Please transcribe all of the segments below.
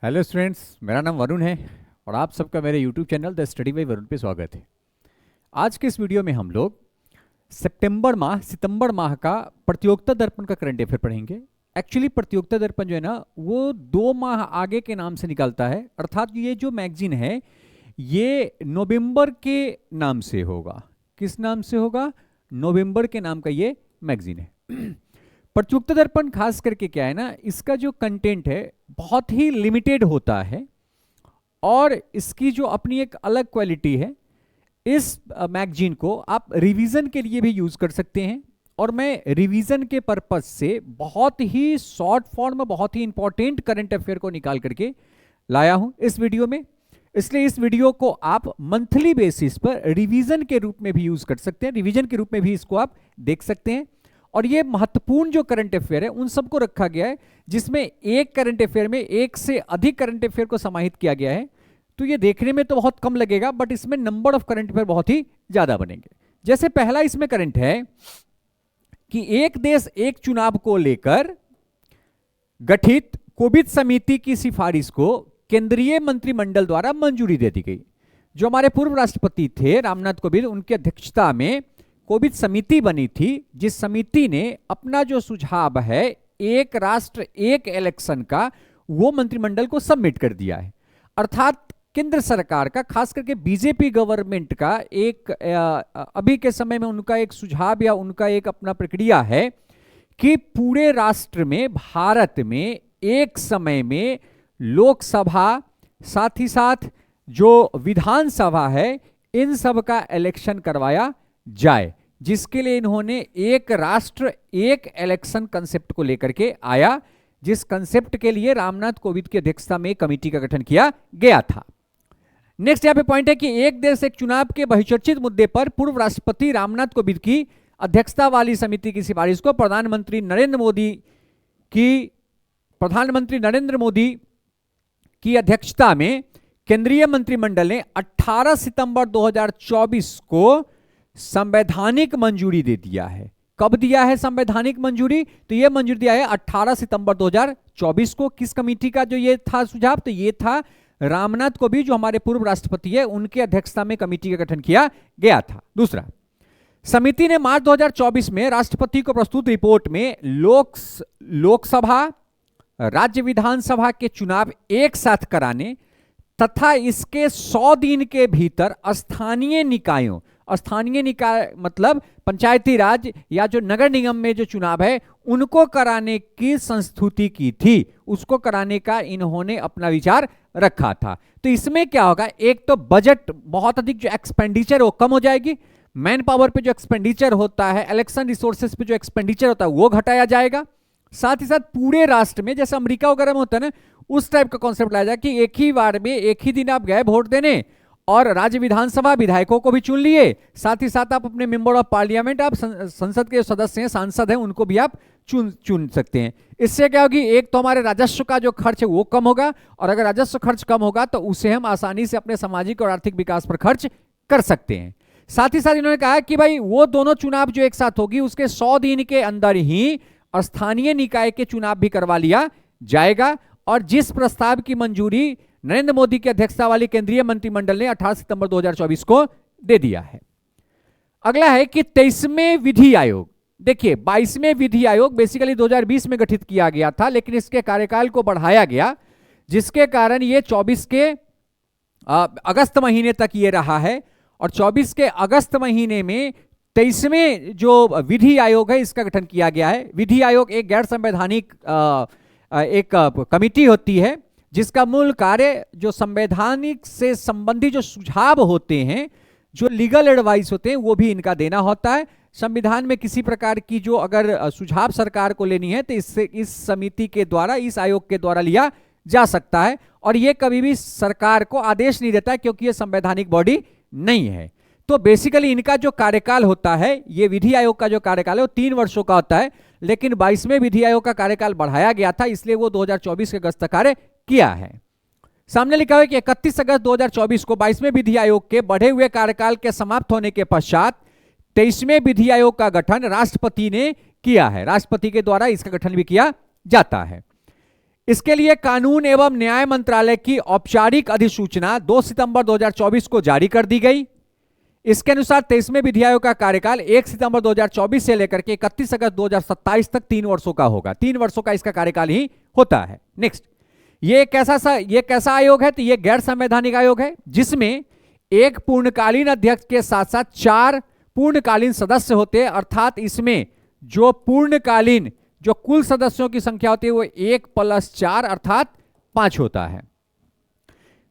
Hello students, मेरा नाम वरुण है और आप सबका मेरे YouTube channel the study bye Varun पे स्वागत है। आज के इस वीडियो में हम लोग सितंबर माह का प्रतियोगिता दर्पण का करंट अफेयर पढ़ेंगे। एक्चुअली प्रतियोगिता दर्पण जो है ना, वो 2 माह आगे के नाम से निकलता है, अर्थात ये जो मैगजीन है ये नवंबर के नाम से होगा। किस नाम से होगा? नवंबर के नाम का ये मैगजीन है। प्रतियोगिता दर्पण खास करके क्या है ना, इसका जो कंटेंट है बहुत ही लिमिटेड होता है और इसकी जो अपनी एक अलग क्वालिटी है। इस मैगजीन को आप रिवीजन के लिए भी यूज कर सकते हैं और मैं रिवीजन के पर्पस से बहुत ही शॉर्ट फॉर्म में बहुत ही इंपॉर्टेंट करंट अफेयर को निकाल करके लाया हूं इस वीडियो में। इसलिए इस वीडियो को आप मंथली बेसिस पर रिवीजन के रूप में भी यूज कर सकते हैं, रिवीजन के रूप में भी इसको आप देख सकते हैं। और ये महत्वपूर्ण जो करंट अफेयर है उन सबको रखा गया है जिसमें एक करंट अफेयर में एक से अधिक करंट अफेयर को समाहित किया गया है। तो ये देखने में तो बहुत कम लगेगा, बट इसमें नंबर ऑफ करंट अफेयर बहुत ही ज्यादा बनेंगे। जैसे पहला इसमें करंट है कि एक देश एक चुनाव को लेकर गठित कोविद समिति की सिफारिश को केंद्रीय मंत्रिमंडल द्वारा मंजूरी दे दी गई। जो हमारे पूर्व राष्ट्रपति थे रामनाथ कोविंद, उनकी अध्यक्षता में कोविद समिति बनी थी, जिस समिति ने अपना जो सुझाव है एक राष्ट्र एक इलेक्शन का, वो मंत्रिमंडल को सबमिट कर दिया है। अर्थात केंद्र सरकार का, खास करके बीजेपी गवर्नमेंट का एक अभी के समय में उनका एक सुझाव या उनका एक अपना प्रक्रिया है कि पूरे राष्ट्र में, भारत में एक समय में लोकसभा साथ ही साथ जो विधानसभा है इन सब का इलेक्शन करवाया जाए, जिसके लिए इन्होंने एक राष्ट्र एक इलेक्शन कंसेप्ट को लेकर के आया, जिस कंसेप्ट के लिए रामनाथ कोविंद की अध्यक्षता में कमेटी का गठन किया गया था। नेक्स्ट यहां पे पॉइंट है कि एक देश एक चुनाव के बहुचर्चित मुद्दे पर पूर्व राष्ट्रपति रामनाथ कोविंद की अध्यक्षता वाली समिति की सिफारिश को प्रधानमंत्री नरेंद्र मोदी की अध्यक्षता में केंद्रीय मंत्रिमंडल ने 18 सितंबर 2024 को संवैधानिक मंजूरी दे दिया है। कब दिया है संवैधानिक मंजूरी? तो यह मंजूरी दिया है 18 सितंबर 2024 को। किस कमेटी का जो ये था सुझाव? तो ये था रामनाथ कोविंद, जो हमारे पूर्व राष्ट्रपति है, उनके अध्यक्षता में कमेटी का गठन किया गया था। दूसरा, समिति ने मार्च 2024 में राष्ट्रपति को प्रस्तुत रिपोर्ट में लोकसभा राज्य विधानसभा के चुनाव एक साथ कराने तथा इसके 100 दिन के भीतर स्थानीय निकाय मतलब पंचायती राज या जो नगर निगम में जो चुनाव है उनको कराने की संस्तुति की थी, उसको कराने का इन्होंने अपना विचार रखा था। तो इसमें क्या होगा, एक तो बजट बहुत अधिक जो एक्सपेंडिचर वो कम हो जाएगी, मैन पावर पे जो एक्सपेंडिचर होता है, इलेक्शन रिसोर्सेज पे जो एक्सपेंडिचर होता है वो घटाया जाएगा। साथ ही साथ पूरे राष्ट्र में, जैसे अमेरिका वगैरह में होता है ना, उस टाइप का कॉन्सेप्ट लाया जाए कि एक ही बार में एक ही दिन आप गए वोट देने और राज्य विधानसभा विधायकों को भी चुन लिए, साथ ही साथ आप अपने मेंबर ऑफ पार्लियामेंट, आप संसद के सदस्य हैं, सांसद हैं, उनको भी आप चुन सकते हैं। इससे क्या होगी, एक तो हमारे राजस्व का जो खर्च है वो कम होगा, और अगर राजस्व खर्च कम होगा तो उसे हम आसानी से अपने सामाजिक और आर्थिक विकास पर खर्च कर सकते हैं। साथ ही साथ इन्होंने कहा कि भाई वो दोनों चुनाव जो एक साथ होगी उसके 100 दिन के अंदर ही स्थानीय निकाय के चुनाव भी करवा लिया जाएगा, और जिस प्रस्ताव की मंजूरी नरेंद्र मोदी की अध्यक्षता वाली केंद्रीय मंत्रिमंडल ने 18 सितंबर 2024 को दे दिया है। अगला है कि 23वें विधि आयोग। देखिए 22वें विधि आयोग बेसिकली 2020 में गठित किया गया था, लेकिन इसके कार्यकाल को बढ़ाया गया, जिसके कारण ये 24 के अगस्त महीने तक ये रहा है, और 24 के अगस्त महीने में 23वें जो विधि आयोग है इसका गठन किया गया है। विधि आयोग एक गैर संवैधानिक एक कमिटी होती है जिसका मूल कार्य जो संवैधानिक से संबंधी जो सुझाव होते हैं, जो लीगल एडवाइस होते हैं, वो भी इनका देना होता है। संविधान में किसी प्रकार की जो अगर सुझाव सरकार को लेनी है तो इससे इस समिति के द्वारा, इस आयोग के द्वारा लिया जा सकता है, और ये कभी भी सरकार को आदेश नहीं देता है क्योंकि ये संवैधानिक बॉडी नहीं है। तो बेसिकली इनका जो कार्यकाल होता है, ये विधि आयोग का जो कार्यकाल है वो 3 वर्षों का होता है, लेकिन 22वें विधि आयोग का कार्यकाल बढ़ाया गया था, इसलिए वो 2024 के अगस्त तक कार्य किया है। सामने लिखा हुआ है कि 31 अगस्त 2024 को 22वें विधि आयोग के बढ़े हुए कार्यकाल के समाप्त होने के पश्चात 23वें विधि आयोग का गठन राष्ट्रपति ने किया है। राष्ट्रपति के द्वारा इसका गठन भी किया जाता है। इसके लिए कानून एवं न्याय मंत्रालय की औपचारिक अधिसूचना 2 सितंबर 2024 को जारी कर दी गई। इसके अनुसार 23वें विधि आयोग का कार्यकाल 1 सितंबर 2024 से लेकर के 31 अगस्त 2027 तक 3 वर्षों का होगा। 3 वर्षों का इसका कार्यकाल ही होता है। नेक्स्ट, ये कैसा आयोग है? तो ये गैर संवैधानिक आयोग है, जिसमें एक पूर्णकालीन अध्यक्ष के साथ साथ 4 पूर्णकालीन सदस्य होते हैं। अर्थात इसमें जो पूर्णकालीन जो कुल सदस्यों की संख्या होती है वो 1 + 4 अर्थात 5 होता है।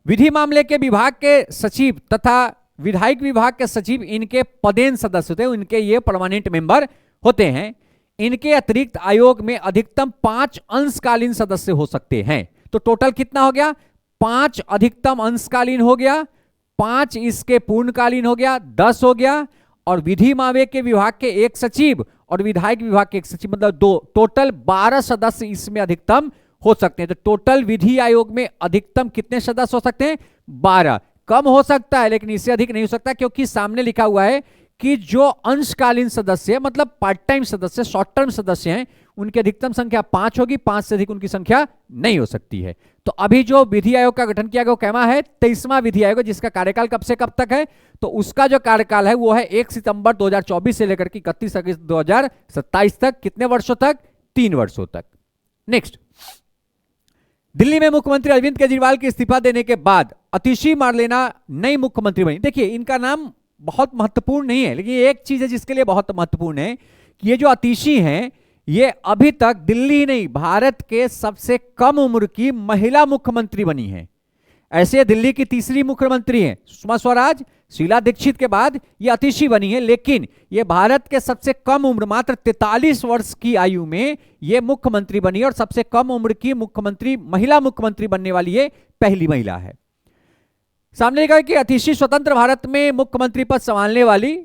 विधि मामले के विभाग के सचिव तथा विधायिक विभाग के सचिव इनके पदेन सदस्य होते हैं, इनके ये परमानेंट मेंबर होते हैं। इनके अतिरिक्त आयोग में अधिकतम 5 अंशकालीन सदस्य हो सकते हैं। तो टोटल कितना हो गया? 5 अधिकतम अंशकालीन हो गया, 5 इसके पूर्णकालीन हो गया, 10 हो गया। और विधि मामले के विभाग के एक सचिव और विधायक विभाग के एक सचिव, मतलब 2, टोटल 12 सदस्य इसमें अधिकतम हो सकते हैं। तो टोटल विधि आयोग में अधिकतम कितने सदस्य हो सकते हैं? 12। कम हो सकता है लेकिन इससे अधिक नहीं हो सकता, क्योंकि सामने लिखा हुआ है कि जो अंशकालीन सदस्य मतलब पार्ट टाइम सदस्य, शॉर्ट टर्म सदस्य हैं, उनकी अधिकतम संख्या 5 होगी, 5 से अधिक उनकी संख्या नहीं हो सकती है। तो अभी जो विधि आयोग का गठन किया गया वो कैमा है? 23वां विधि आयोग, जिसका कार्यकाल कब से कब तक है? तो उसका जो कार्यकाल है वो है 1 सितंबर 2024 से लेकर के 31 अगस्त 2027 तक। कितने वर्षों तक? 3 वर्षों तक। नेक्स्ट, दिल्ली में मुख्यमंत्री अरविंद केजरीवाल के इस्तीफा देने के बाद अतिशी मार्लेना नई मुख्यमंत्री बनी। देखिए, इनका नाम बहुत महत्वपूर्ण नहीं है, लेकिन एक चीज है जिसके लिए बहुत महत्वपूर्ण है कि ये जो अतिशी हैं, ये अभी तक दिल्ली नहीं भारत के सबसे कम उम्र की महिला मुख्यमंत्री बनी है। ऐसे दिल्ली की तीसरी मुख्यमंत्री हैं सुषमा स्वराज, शीला दीक्षित के बाद ये अतिशी बनी है, लेकिन ये भारत के सबसे कम उम्र, मात्र 43 वर्ष की आयु में ये मुख्यमंत्री बनी है और सबसे कम उम्र की मुख्यमंत्री, महिला मुख्यमंत्री बनने वाली ये पहली महिला है। सामने लिखा है कि अतिशी स्वतंत्र भारत में मुख्यमंत्री पद संभालने वाली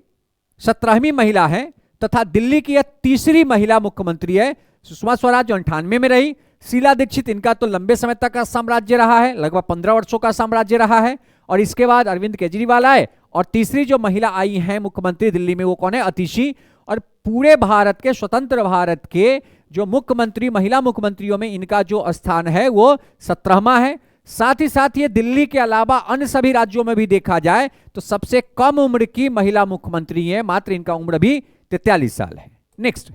17वीं महिला है तथा दिल्ली की यह तीसरी महिला मुख्यमंत्री है। सुषमा स्वराज जो 98 में रही, शीला दीक्षित इनका तो लंबे समय तक का साम्राज्य रहा है, लगभग 15 वर्षों का साम्राज्य रहा है। और इसके बाद अरविंद केजरीवाल आए और तीसरी जो महिला आई है मुख्यमंत्री दिल्ली में वो कौन है? अतिशी। और पूरे भारत के, स्वतंत्र भारत के जो मुख्यमंत्री, महिला मुख्यमंत्रियों में इनका जो स्थान है वो 17वां है। साथ ही साथ ये दिल्ली के अलावा अन्य सभी राज्यों में भी देखा जाए तो सबसे कम उम्र की महिला मुख्यमंत्री है, मात्र इनका उम्र भी 43 साल है। नेक्स्ट,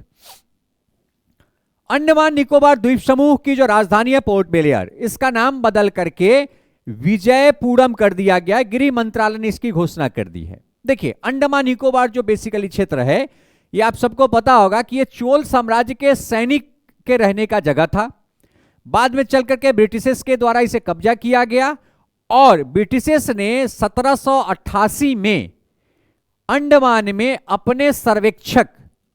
अंडमान निकोबार द्वीप समूह की जो राजधानी है पोर्ट ब्लेयर, इसका नाम बदल करके विजयपुरम कर दिया गया। गृह मंत्रालय ने इसकी घोषणा कर दी है। देखिए, अंडमान निकोबार जो बेसिकली क्षेत्र है, ये आप सबको पता होगा कि ये चोल साम्राज्य के सैनिक के रहने का जगह था। बाद में चल करके ब्रिटिशर्स के द्वारा इसे कब्जा किया गया और ब्रिटिशर्स ने 1788 में अंडमान में अपने सर्वेक्षक,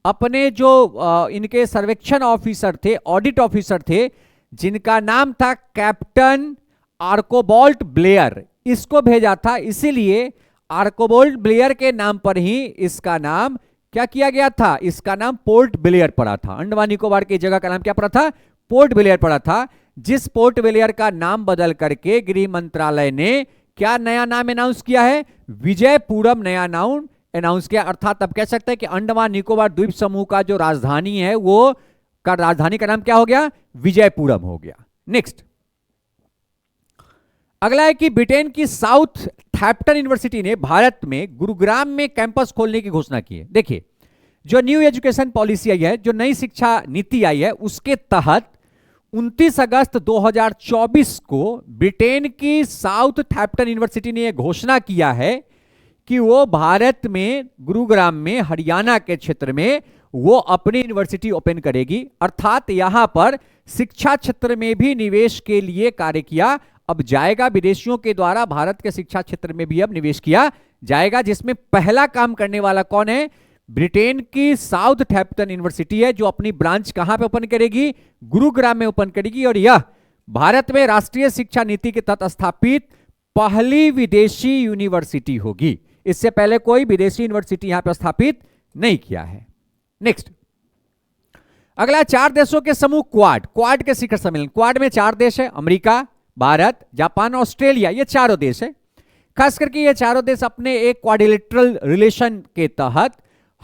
अपने जो इनके सर्वेक्षण ऑफिसर थे, ऑडिट ऑफिसर थे, जिनका नाम था कैप्टन आर्कोबॉल्ट ब्लेयर, इसको भेजा था। इसीलिए आर्कोबॉल्ट ब्लेयर के नाम पर ही इसका नाम क्या किया गया था? इसका नाम पोर्ट ब्लेयर पड़ा था। अंडमान निकोबार की जगह का नाम क्या पड़ा था? पोर्ट ब्लेयर पड़ा था, जिस पोर्ट ब्लेयर का नाम बदल करके गृह मंत्रालय ने क्या नया नाम अनाउंस किया है? विजयपुरम नया नाम अनाउंस किया। अर्थात अब कह सकते हैं कि अंडमान निकोबार द्वीप समूह का जो राजधानी है वो राजधानी का नाम क्या हो गया? विजयपुरम हो गया। नेक्स्ट, अगला है कि ब्रिटेन की साउथ थैप्टन यूनिवर्सिटी ने भारत में गुरुग्राम में कैंपस खोलने की घोषणा की है। देखिए, जो न्यू एजुकेशन पॉलिसी आई है, जो नई शिक्षा नीति आई है, उसके तहत 29 अगस्त 2024 को ब्रिटेन की साउथ थैप्टन यूनिवर्सिटी ने यह घोषणा किया है कि वो भारत में गुरुग्राम में, हरियाणा के क्षेत्र में वो अपनी यूनिवर्सिटी ओपन करेगी। अर्थात यहां पर शिक्षा क्षेत्र में भी निवेश के लिए कार्य किया अब जाएगा। विदेशियों के द्वारा भारत के शिक्षा क्षेत्र में भी अब निवेश किया जाएगा, जिसमें पहला काम करने वाला कौन है? ब्रिटेन की साउथ थैप्टन यूनिवर्सिटी है, जो अपनी ब्रांच कहां पे ओपन करेगी? गुरुग्राम में ओपन करेगी। और यह भारत में राष्ट्रीय शिक्षा नीति के तहत स्थापित पहली विदेशी यूनिवर्सिटी होगी। इससे पहले कोई विदेशी यूनिवर्सिटी यहां पर स्थापित नहीं किया है। नेक्स्ट, अगला 4 देशों के समूह क्वाड के शिखर सम्मेलन। क्वाड में 4 देश है, अमेरिका, भारत, जापान, ऑस्ट्रेलिया, ये चारों देश है। खास करके ये चारों देश अपने एक क्वाड्रिलेटरल रिलेशन के तहत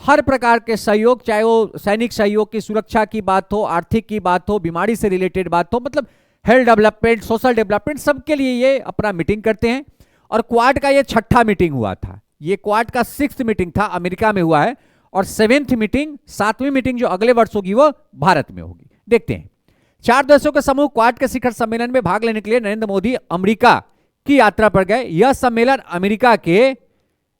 हर प्रकार के सहयोग, चाहे वो सैनिक सहयोग की, सुरक्षा की बात हो, आर्थिक की बात हो, बीमारी से रिलेटेड बात हो, मतलब हेल्थ डेवलपमेंट, सोशल डेवलपमेंट, सबके लिए ये अपना मीटिंग करते हैं। और क्वाड का ये 6ठा मीटिंग हुआ था। ये क्वाड का 6th मीटिंग था, अमेरिका में हुआ है। और 7th मीटिंग, 7वीं मीटिंग जो अगले वर्ष होगी वो भारत में होगी। देखते हैं। 4 देशों के समूह क्वाड के शिखर सम्मेलन में भाग लेने के लिए नरेंद्र मोदी अमेरिका की यात्रा पर गए। यह सम्मेलन अमेरिका के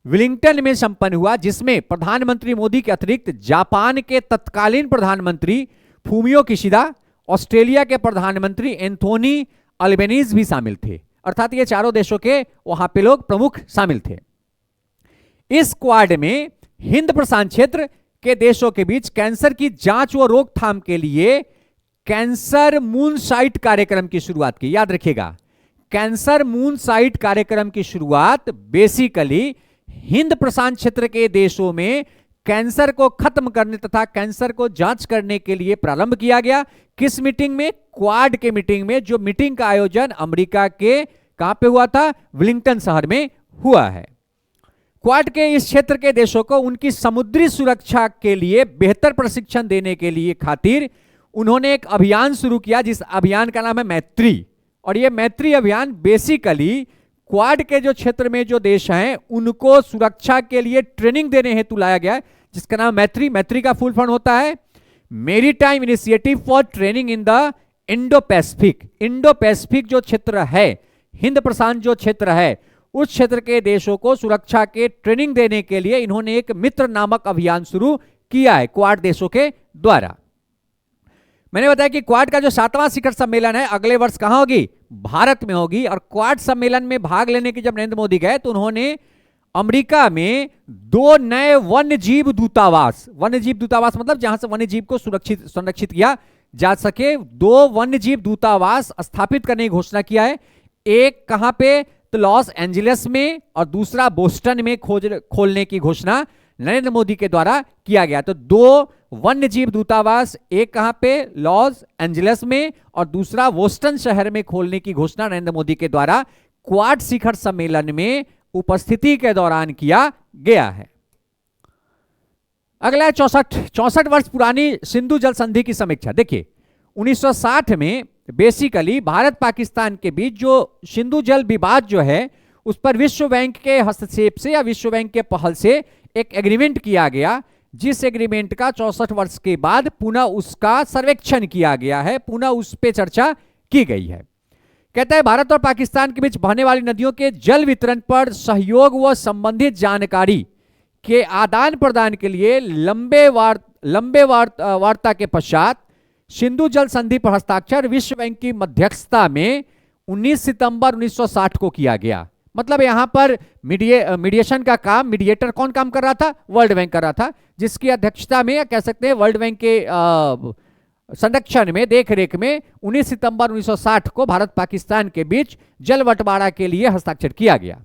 विलिंगटन में संपन्न हुआ, जिसमें प्रधानमंत्री मोदी के अतिरिक्त जापान के तत्कालीन प्रधानमंत्री फूमियो किशिदा, ऑस्ट्रेलिया के प्रधानमंत्री एंथोनी अल्बेनीज भी शामिल थे। अर्थात ये चारों देशों के वहां पे लोग प्रमुख शामिल थे। इस क्वाड में हिंद प्रशांत क्षेत्र के देशों के बीच कैंसर की जांच व रोकथाम के लिए कैंसर मून साइट कार्यक्रम की शुरुआत की। याद रखिएगा, कैंसर मून साइट कार्यक्रम की शुरुआत बेसिकली हिंद प्रशांत क्षेत्र के देशों में कैंसर को खत्म करने तथा कैंसर को जांच करने के लिए प्रारंभ किया गया। किस मीटिंग में? क्वाड के मीटिंग में, जो मीटिंग का आयोजन अमेरिका के कहां पे हुआ था? विलिंगटन शहर में हुआ है। क्वाड के इस क्षेत्र के देशों को उनकी समुद्री सुरक्षा के लिए बेहतर प्रशिक्षण देने के लिए खातिर उन्होंने एक अभियान शुरू किया, जिस अभियान का नाम है मैत्री। और यह मैत्री अभियान बेसिकली क्वाड के जो क्षेत्र में जो देश हैं उनको सुरक्षा के लिए ट्रेनिंग देने हेतु लाया गया है, जिसका नाम मैत्री। मैत्री का फुल फॉर्म होता है maritime initiative for training in the Indo Pacific. Indo Pacific जो क्षेत्र है, हिंद प्रशांत जो क्षेत्र है, उस क्षेत्र के देशों को सुरक्षा के ट्रेनिंग देने के लिए इन्होंने एक मित्र नामक अभियान शुरू किया है क्वाड देशों के द्वारा। मैंने बताया कि क्वाड का जो 7वां शिखर सम्मेलन है अगले वर्ष कहां होगी? भारत में होगी। और क्वाड सम्मेलन में भाग लेने के जब नरेंद्र मोदी गए तो उन्होंने अमेरिका में 2 नए वन्य जीव दूतावास, वन्य जीव दूतावास मतलब जहां से वन्य जीव को सुरक्षित संरक्षित किया जा सके, 2 वन्य जीव दूतावास स्थापित करने की घोषणा किया है। एक कहां पे? तो लॉस एंजलिस में, और दूसरा बोस्टन में खोलने की घोषणा नरेंद्र मोदी के द्वारा किया गया। तो 2 वन्य जीव दूतावास, एक कहां पे? लॉस एंजलिस में, और दूसरा बोस्टन शहर में खोलने की घोषणा नरेंद्र मोदी के द्वारा क्वाड शिखर सम्मेलन में उपस्थिति के दौरान किया गया है। अगला है 64 वर्ष पुरानी सिंधु जल संधि की समीक्षा। देखिए 1960 में बेसिकली भारत पाकिस्तान के बीच जो सिंधु जल विवाद जो है उस पर विश्व बैंक के हस्तक्षेप से या विश्व बैंक के पहल से एक एग्रीमेंट किया गया, जिस एग्रीमेंट का 64 वर्ष के बाद पुनः उसका सर्वेक्षण किया गया है, पुनः उस पर चर्चा की गई है। कहता है भारत और पाकिस्तान के बीच बहने वाली नदियों के जल वितरण पर सहयोग व संबंधित जानकारी के आदान प्रदान के लिए लंबे वार्ता के पश्चात सिंधु जल संधि पर हस्ताक्षर विश्व बैंक की मध्यस्थता में 19 सितंबर 1960 को किया गया। मतलब यहां पर मीडिएशन का काम, मीडिएटर कौन काम कर रहा था? वर्ल्ड बैंक कर रहा था, जिसकी अध्यक्षता में या कह सकते हैं वर्ल्ड बैंक के संरक्षण में, देख रेख में 19 सितंबर 1960 को भारत पाकिस्तान के बीच जल बंटवारा के लिए हस्ताक्षर किया गया।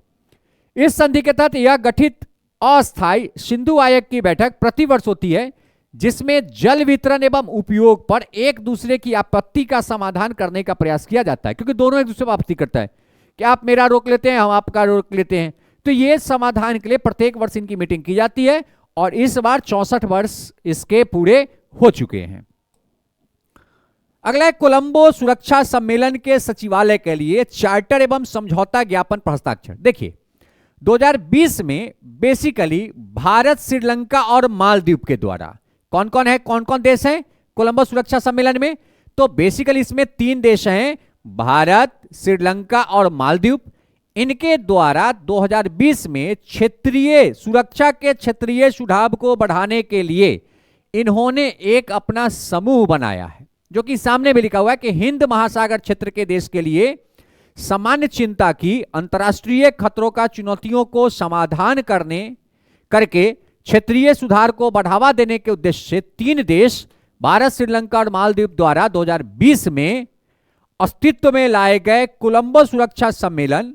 इस संधि के तहत यह गठित अस्थायी सिंधु आयोग की बैठक प्रतिवर्ष होती है, जिसमें जल वितरण एवं उपयोग पर एक दूसरे की आपत्ति का समाधान करने का प्रयास किया जाता है, क्योंकि दोनों एक दूसरे पर आपत्ति करता है कि आप मेरा रोक लेते हैं, हम आपका रोक लेते हैं। तो ये समाधान के लिए प्रत्येक वर्ष इनकी मीटिंग की जाती है, और इस बार 64 वर्ष इसके पूरे हो चुके हैं। अगला कोलंबो सुरक्षा सम्मेलन के सचिवालय के लिए चार्टर एवं समझौता ज्ञापन पर हस्ताक्षर। देखिए 2020 में बेसिकली भारत, श्रीलंका और मालदीव के द्वारा कौन कौन देश हैं कोलंबो सुरक्षा सम्मेलन में? तो बेसिकली इसमें 3 देश हैं, भारत, श्रीलंका और मालदीव। इनके द्वारा 2020 में क्षेत्रीय सुरक्षा के क्षेत्रीय सुझाव को बढ़ाने के लिए इन्होंने एक अपना समूह बनाया है, जो कि सामने भी लिखा हुआ है कि हिंद महासागर क्षेत्र के देश के लिए सामान्य चिंता की अंतर्राष्ट्रीय खतरों का चुनौतियों को समाधान करके क्षेत्रीय सुधार को बढ़ावा देने के उद्देश्य से 3 देश भारत, श्रीलंका और मालदीव द्वारा 2020 में अस्तित्व में लाए गए कोलंबो सुरक्षा सम्मेलन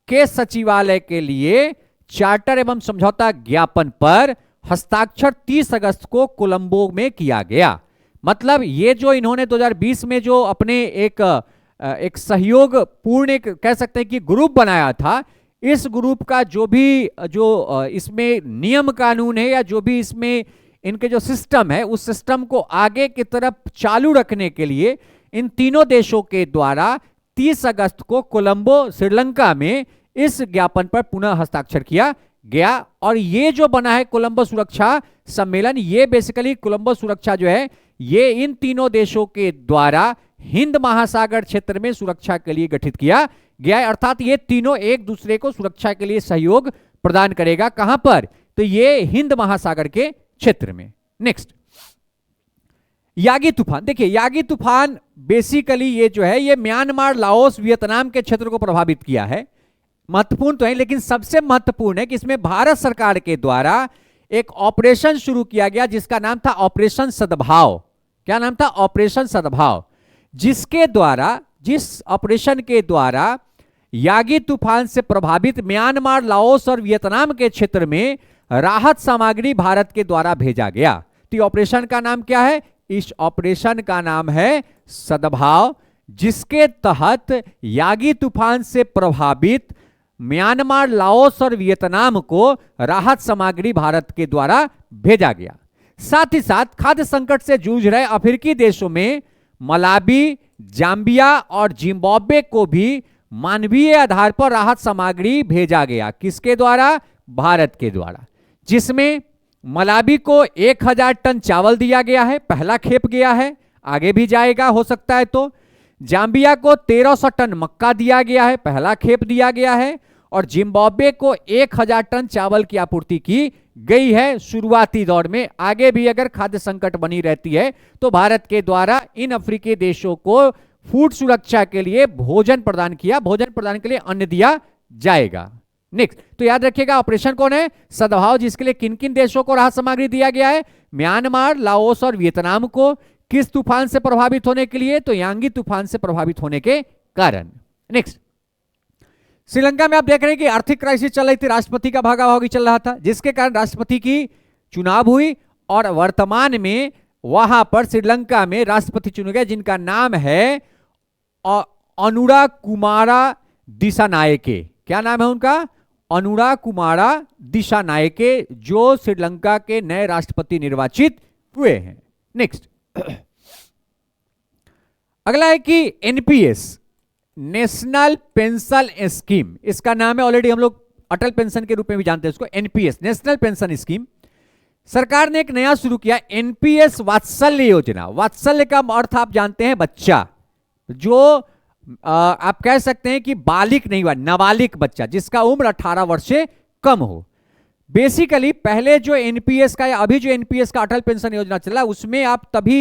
के सचिवालय के लिए चार्टर एवं समझौता ज्ञापन पर हस्ताक्षर 30 अगस्त को कोलंबो में किया गया। मतलब ये जो इन्होंने 2020 में जो अपने एक सहयोग पूर्ण एक कह सकते हैं कि ग्रुप बनाया था, इस ग्रुप का जो इसमें नियम कानून है या जो भी इसमें इनके जो सिस्टम है, उस सिस्टम को आगे की तरफ चालू रखने के लिए इन तीनों देशों के द्वारा 30 अगस्त को कोलंबो श्रीलंका में इस ज्ञापन पर पुनः हस्ताक्षर किया गया। और ये जो बना है कोलंबो सुरक्षा सम्मेलन, ये बेसिकली कोलंबो सुरक्षा जो है ये इन तीनों देशों के द्वारा हिंद महासागर क्षेत्र में सुरक्षा के लिए गठित किया गया है। अर्थात ये तीनों एक दूसरे को सुरक्षा के लिए सहयोग प्रदान करेगा। कहां पर? तो ये हिंद महासागर के क्षेत्र में। नेक्स्ट, यागी तूफान। देखिए यागी तूफान बेसिकली ये जो है ये म्यांमार, लाओस, वियतनाम के क्षेत्र को प्रभावित किया है। महत्वपूर्ण तो है, लेकिन सबसे महत्वपूर्ण है कि इसमें भारत सरकार के द्वारा एक ऑपरेशन शुरू किया गया जिसका नाम था ऑपरेशन सद्भाव। क्या नाम था? ऑपरेशन सद्भाव। जिसके द्वारा, जिस ऑपरेशन के द्वारा यागी तूफान से प्रभावित म्यांमार, लाओस और वियतनाम के क्षेत्र में राहत सामग्री भारत के द्वारा भेजा गया। तो ऑपरेशन का नाम क्या है? इस ऑपरेशन का नाम है सद्भाव, जिसके तहत यागी तूफान से प्रभावित म्यांमार, लाओस और वियतनाम को राहत सामग्री भारत के द्वारा भेजा गया। साथ ही साथ खाद्य संकट से जूझ रहे अफ्रीकी देशों में मलावी, जाम्बिया और जिम्बाब्वे को भी मानवीय आधार पर राहत सामग्री भेजा गया। किसके द्वारा? भारत के द्वारा। जिसमें मलावी को 1000 टन चावल दिया गया है, पहला खेप गया है, आगे भी जाएगा हो सकता है तो। जाम्बिया को 1300 टन मक्का दिया गया है, पहला खेप दिया गया है। और जिम्बाब्वे को 1000 टन चावल की आपूर्ति की गई है शुरुआती दौर में। आगे भी अगर खाद्य संकट बनी रहती है तो भारत के द्वारा इन अफ्रीकी देशों को फूड सुरक्षा के लिए भोजन प्रदान किया, भोजन प्रदान के लिए अन्न दिया जाएगा। नेक्स्ट, तो याद रखिएगा ऑपरेशन कौन है? सद्भाव, जिसके लिए किन किन देशों को राहत सामग्री दिया गया है? म्यांमार, लाओस और वियतनाम को। किस तूफान से प्रभावित होने के लिए? तो यांगी तूफान से प्रभावित होने के कारण। नेक्स्ट, श्रीलंका में आप देख रहे हैं कि आर्थिक क्राइसिस चल रही थी, राष्ट्रपति का भागाभागी चल रहा था, जिसके कारण राष्ट्रपति की चुनाव हुई और वर्तमान में वहां पर श्रीलंका में राष्ट्रपति चुने गए जिनका नाम है अनुरा कुमारा दिसानायके। क्या नाम है उनका? अनुरा कुमारा दिसानायके, जो श्रीलंका के नए राष्ट्रपति निर्वाचित हुए हैं। नेक्स्ट, अगला है कि एनपीएस, नेशनल पेंशन स्कीम, इसका नाम है ऑलरेडी हम लोग अटल पेंशन के रूप में भी जानते हैं इसको, एनपीएस, नेशनल पेंशन स्कीम। सरकार ने एक नया शुरू किया एनपीएस वात्सल्य योजना। वात्सल्य का अर्थ आप जानते हैं बच्चा, जो आप कह सकते हैं कि बालिक नहीं हुआ, नाबालिग बच्चा जिसका उम्र 18 वर्ष से कम हो। बेसिकली पहले जो एनपीएस का या अभी जो एनपीएस का अटल पेंशन योजना चला उसमें आप तभी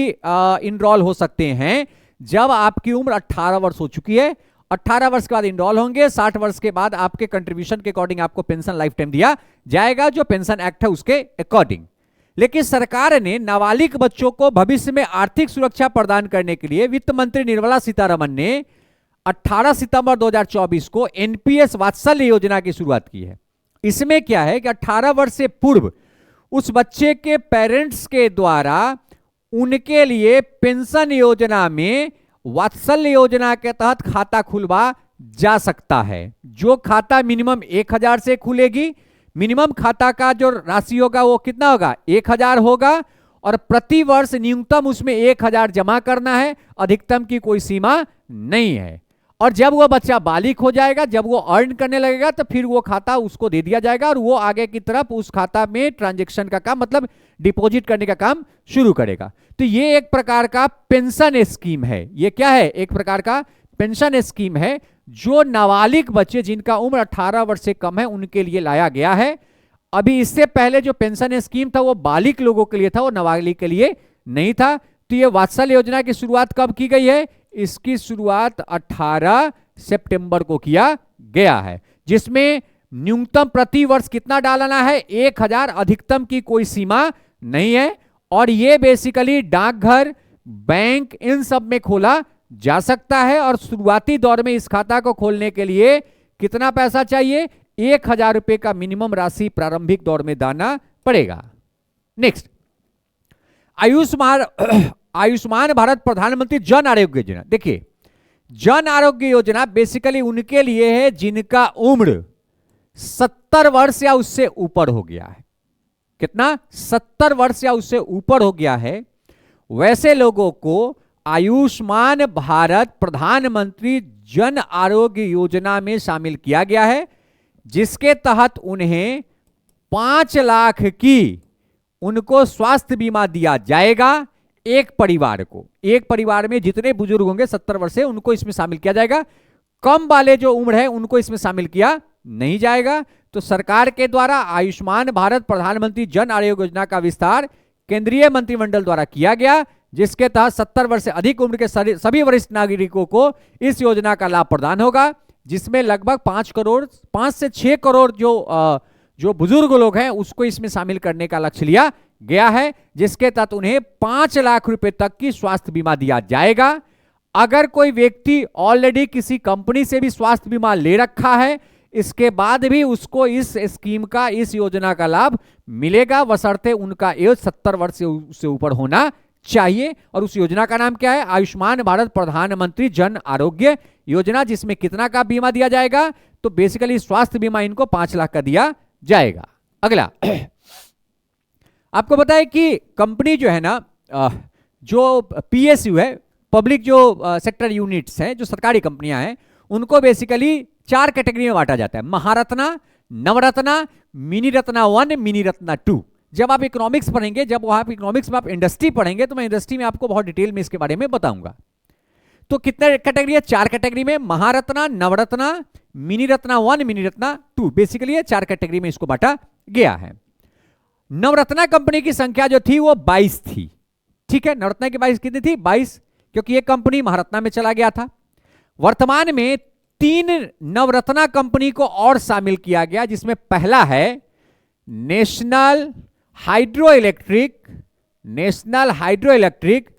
इनरोल हो सकते हैं जब आपकी उम्र 18 वर्ष हो चुकी है। 18 वर्ष के बाद इनरोल होंगे, 60 वर्ष के बाद आपके कंट्रीब्यूशन के अकॉर्डिंग आपको पेंशन लाइफ टाइम दिया जाएगा, जो पेंशन एक्ट है उसके अकॉर्डिंग। लेकिन सरकार ने नाबालिग बच्चों को भविष्य में आर्थिक सुरक्षा प्रदान करने के लिए वित्त मंत्री निर्मला सीतारमण ने 18 सितंबर 2024 को एनपीएस वात्सल्य योजना की शुरुआत की है। इसमें क्या है कि 18 वर्ष से पूर्व उस बच्चे के पेरेंट्स के द्वारा उनके लिए पेंशन योजना में वात्सल्य योजना के तहत खाता खुलवा जा सकता है। जो खाता मिनिमम 1000 से खुलेगी, मिनिमम खाता का जो राशि होगा वो कितना होगा? 1000 होगा, और प्रति वर्ष न्यूनतम उसमें 1000 जमा करना है, अधिकतम की कोई सीमा नहीं है। और जब वो बच्चा बालिग हो जाएगा, जब वो अर्न करने लगेगा, तो फिर वो खाता उसको दे दिया जाएगा और वो आगे की तरफ उस खाता में ट्रांजैक्शन का काम, मतलब डिपॉजिट करने का काम शुरू करेगा। तो ये एक प्रकार का पेंशन स्कीम है। ये क्या है? एक प्रकार का पेंशन स्कीम है जो नाबालिग बच्चे जिनका उम्र 18 वर्ष से कम है उनके लिए लाया गया है। अभी इससे पहले जो पेंशन स्कीम था वो बालिग लोगों के लिए था, वो नाबालिग के लिए नहीं था। तो ये वात्सल्य योजना की शुरुआत कब की गई है? इसकी शुरुआत 18 सितंबर को किया गया है, जिसमें न्यूनतम प्रति वर्ष कितना डालना है? 1000, अधिकतम की कोई सीमा नहीं है। और ये बेसिकली डाकघर, बैंक, इन सब में खोला जा सकता है। और शुरुआती दौर में इस खाता को खोलने के लिए कितना पैसा चाहिए? 1000 रुपए का मिनिमम राशि प्रारंभिक दौर में देना पड़ेगा। नेक्स्ट, आयुष्मान भारत प्रधानमंत्री जन आरोग्य योजना। देखिए, जन आरोग्य योजना बेसिकली उनके लिए है जिनका उम्र 70 वर्ष या उससे ऊपर हो गया है। कितना? 70 वर्ष या उससे ऊपर हो गया है। वैसे लोगों को आयुष्मान भारत प्रधानमंत्री जन आरोग्य योजना में शामिल किया गया है, जिसके तहत उन्हें 5 लाख की उनको स्वास्थ्य बीमा दिया जाएगा। एक परिवार को, एक परिवार में जितने बुजुर्ग होंगे 70 वर्ष से, उनको इसमें शामिल किया जाएगा। कम वाले जो उम्र है उनको इसमें शामिल किया नहीं जाएगा। तो सरकार के द्वारा आयुष्मान भारत प्रधानमंत्री जन आरोग्य योजना का विस्तार केंद्रीय मंत्रिमंडल द्वारा किया गया, जिसके तहत 70 वर्ष से अधिक उम्र के सभी वरिष्ठ नागरिकों को इस योजना का लाभ प्रदान होगा, जिसमें लगभग 5 से 6 करोड़ जो बुजुर्ग लोग हैं उसको इसमें शामिल करने का लक्ष्य लिया गया है, जिसके तहत उन्हें 5 लाख रुपए तक की स्वास्थ्य बीमा दिया जाएगा। अगर कोई व्यक्ति ऑलरेडी किसी कंपनी से भी स्वास्थ्य बीमा ले रखा है, इसके बाद भी उसको इस स्कीम का, इस योजना का लाभ मिलेगा, बशर्ते उनका एज 70 वर्ष से ऊपर होना चाहिए। और उस योजना का नाम क्या है? आयुष्मान भारत प्रधानमंत्री जन आरोग्य योजना, जिसमें कितना का बीमा दिया जाएगा? तो बेसिकली स्वास्थ्य बीमा इनको 5 लाख का दिया जाएगा। अगला आपको बताए कि कंपनी जो है ना, जो पीएसयू है, पब्लिक जो सेक्टर यूनिट्स हैं, जो सरकारी कंपनियां हैं, उनको बेसिकली 4 कैटेगरी में बांटा जाता है। Maharatna, Navratna, mini Ratna 1, mini Ratna 2। जब आप इकोनॉमिक्स पढ़ेंगे, जब आप इकोनॉमिक्स में आप इंडस्ट्री पढ़ेंगे, तो मैं इंडस्ट्री में आपको बहुत डिटेल में इसके बारे में बताऊंगा। तो कितने कैटेगरी है? 4 कैटेगरी में, Maharatna, Navratna, mini Ratna 1, mini Ratna 2। Basically ये 4 कैटेगरी में इसको बांटा गया है। नवरत्ना कंपनी की संख्या जो थी वो 22 थी। ठीक है, नवरत्ना की 22 कितनी थी? 22, क्योंकि ये कंपनी महारत्ना में चला गया था। वर्तमान में 3 नवरत्ना कंपनी को और शामिल किया गया, जिसमें पहला है national hydro electric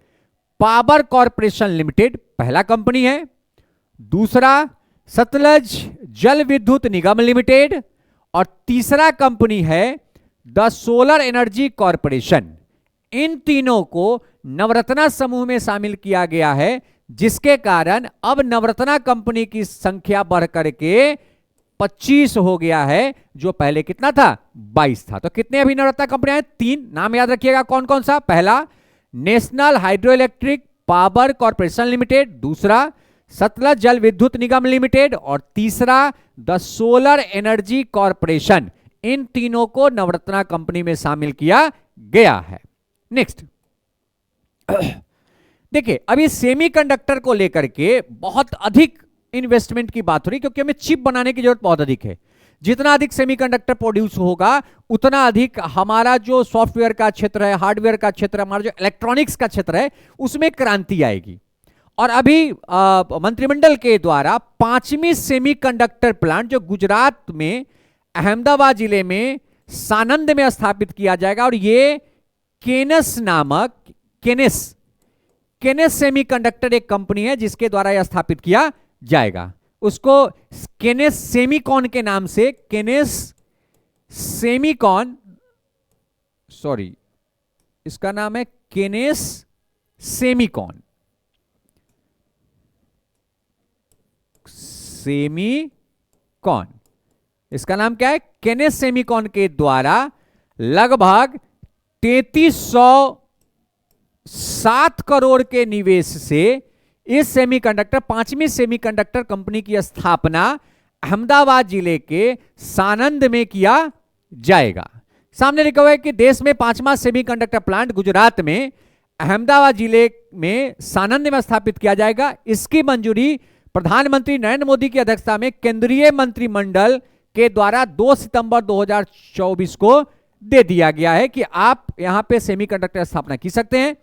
power corporation limited, पहला कंपनी है। दूसरा सतलज जल विद्युत निगम लिमिटेड, और तीसरा कंपनी है द सोलर एनर्जी कॉर्पोरेशन। इन तीनों को नवरत्ना समूह में शामिल किया गया है, जिसके कारण अब नवरत्ना कंपनी की संख्या बढ़कर के 25 हो गया है, जो पहले कितना था? 22 था। तो कितने अभी नवरत्ना कंपनियां हैं? 3। नाम याद रखिएगा कौन कौन सा? पहला national hydro electric power corporation limited, दूसरा सतलज जल विद्युत निगम लिमिटेड, और तीसरा द सोलर एनर्जी कॉर्पोरेशन। इन तीनों को नवरत्ना कंपनी में शामिल किया गया है। नेक्स्ट देखिए, अभी सेमीकंडक्टर को लेकर के बहुत अधिक इन्वेस्टमेंट की बात हो रही, क्योंकि हमें चिप बनाने की जरूरत बहुत अधिक है। जितना अधिक सेमीकंडक्टर प्रोड्यूस होगा, उतना अधिक हमारा जो सॉफ्टवेयर का क्षेत्र है, हार्डवेयर का क्षेत्र है, हमारा जो इलेक्ट्रॉनिक्स का क्षेत्र है, उसमें क्रांति आएगी। और अभी मंत्रिमंडल के द्वारा 5वीं सेमीकंडक्टर प्लांट जो गुजरात में अहमदाबाद जिले में सानंद में स्थापित किया जाएगा, और ये केनेस नामक केनेस सेमीकंडक्टर एक कंपनी है जिसके द्वारा यह स्थापित किया जाएगा। उसको केनेस सेमीकॉन के नाम से, केनेस सेमीकॉन, सॉरी इसका नाम है केनेस सेमीकॉन, इसका नाम क्या है? केनेस सेमीकॉन के द्वारा लगभग 3307 करोड़ के निवेश से इस सेमीकंडक्टर 5वीं सेमीकंडक्टर कंपनी की स्थापना अहमदाबाद जिले के सानंद में किया जाएगा। सामने लिखा हुआ है कि देश में 5वां सेमीकंडक्टर प्लांट गुजरात में अहमदाबाद जिले में सानंद में स्थापित किया जाएगा। इसकी मंजूरी प्रधानमंत्री नरेंद्र मोदी की अध्यक्षता में केंद्रीय मंत्रिमंडल के द्वारा 2 सितंबर 2024 को दे दिया गया है कि आप यहां पे सेमीकंडक्टर स्थापना की सकते हैं।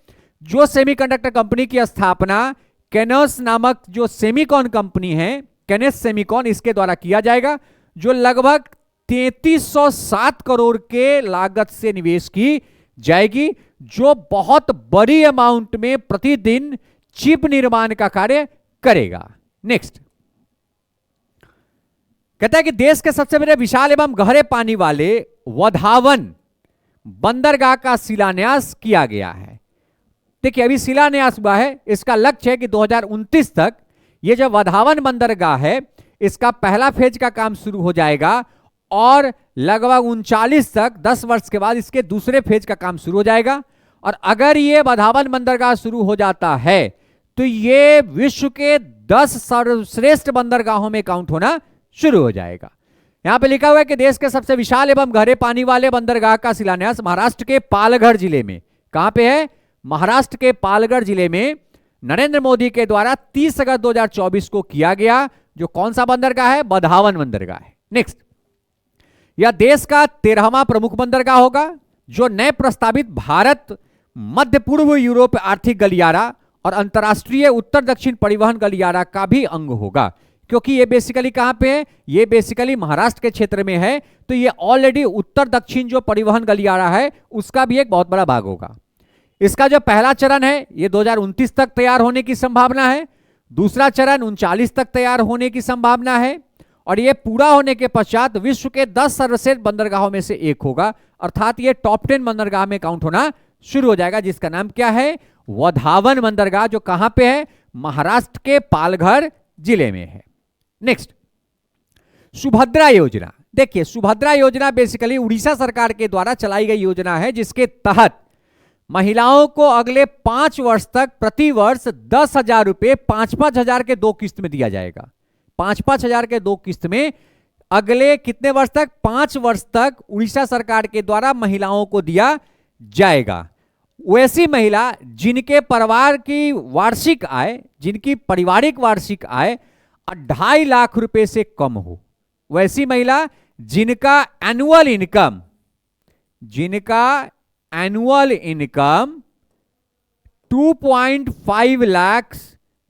जो सेमीकंडक्टर कंपनी की स्थापना केनेस नामक जो सेमीकॉन कंपनी है, केनेस सेमीकॉन, इसके द्वारा किया जाएगा, जो लगभग 3307 करोड़ के लागत से निवेश की जाएगी, जो बहुत बड़ी अमाउंट में प्रतिदिन चिप निर्माण का कार्य करेगा। नेक्स्ट कहता है कि देश के सबसे बड़े विशाल एवं गहरे पानी वाले वधावन बंदरगाह का शिलान्यास किया गया है। देखिए, अभी शिलान्यास हुआ है, इसका लक्ष्य है कि 2029 तक ये जो वधावन बंदरगाह है, इसका पहला फेज का काम शुरू हो जाएगा, और लगभग 39 तक 10 वर्ष के बाद इसके दूसरे फेज का काम शुरू हो जाएगा। और अगर ये वधावन बंदरगाह शुरू हो जाता है तो ये विश्व के 10 सर्वश्रेष्ठ बंदरगाहों में काउंट होना शुरू हो जाएगा। यहां पे लिखा हुआ है कि देश के सबसे विशाल एवं गहरे पानी वाले बंदरगाह का शिलान्यास महाराष्ट्र के पालघर जिले में, कहां पे है? महाराष्ट्र के पालघर जिले में नरेंद्र मोदी के द्वारा 30 अगस्त 2024 को किया गया। जो कौन सा बंदरगाह है? बधावन बंदरगाह है। नेक्स्ट, यह देश का 13वां प्रमुख बंदरगाह होगा जो नए प्रस्तावित भारत मध्य पूर्व यूरोप आर्थिक गलियारा और अंतरराष्ट्रीय उत्तर दक्षिण परिवहन गलियारा का भी अंग होगा। क्योंकि ये बेसिकली कहां पे है? ये बेसिकली महाराष्ट्र के क्षेत्र में है, तो ये ऑलरेडी उत्तर दक्षिण जो परिवहन गलियारा है उसका भी एक बहुत बड़ा भाग होगा। इसका जो पहला चरण है ये 2029 तक तैयार होने की संभावना है, दूसरा चरण 39 तक तैयार होने की संभावना है, और ये पूरा होने के पश्चात विश्व के 10 सर्वश्रेष्ठ बंदरगाहों में से एक होगा, अर्थात ये टॉप 10 बंदरगाह में काउंट होना शुरू हो जाएगा, जिसका नाम क्या है? वधावन बंदरगाह, जो कहां पे है? महाराष्ट्र के पालघर जिले में है। नेक्स्ट, सुभद्रा योजना। देखिए, सुभद्रा योजना बेसिकली उड़ीसा सरकार के द्वारा चलाई गई योजना है, जिसके तहत महिलाओं को अगले 5 वर्ष तक प्रति वर्ष 10,000 रुपए 5-5 हजार के 2 किस्त में दिया जाएगा। 5-5 हजार के 2 किस्त में अगले कितने वर्ष तक? 5 वर्ष तक उड़ीसा सरकार के द्वारा महिलाओं को दिया जाएगा। वैसी महिला जिनके परिवार की वार्षिक आय, जिनकी पारिवारिक वार्षिक आय 2.5 लाख रुपए से कम हो, वैसी महिला जिनका एनुअल इनकम 2.5 लाख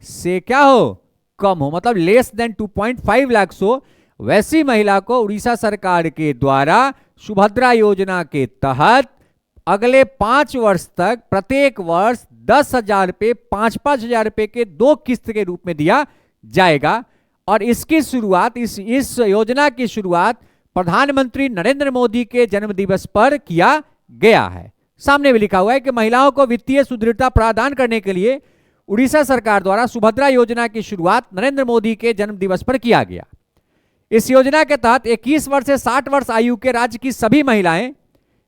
से क्या हो? कम हो, मतलब लेस देन 2.5 लाख हो, वैसी महिला को उड़ीसा सरकार के द्वारा सुभद्रा योजना के तहत अगले 5 वर्ष तक प्रत्येक वर्ष 10,000 रुपए 5-5 हजार रुपए के 2 किस्त के रूप में दिया जाएगा। और इसकी शुरुआत, इस योजना की शुरुआत प्रधानमंत्री नरेंद्र मोदी के जन्मदिवस पर किया गया है। सामने भी लिखा हुआ है कि महिलाओं को वित्तीय सुदृढ़ता प्रदान करने के लिए उड़ीसा सरकार द्वारा सुभद्रा योजना की शुरुआत नरेंद्र मोदी के जन्मदिवस पर किया गया। इस योजना के तहत 21 वर्ष से 60 वर्ष आयु के राज्य की सभी महिलाएं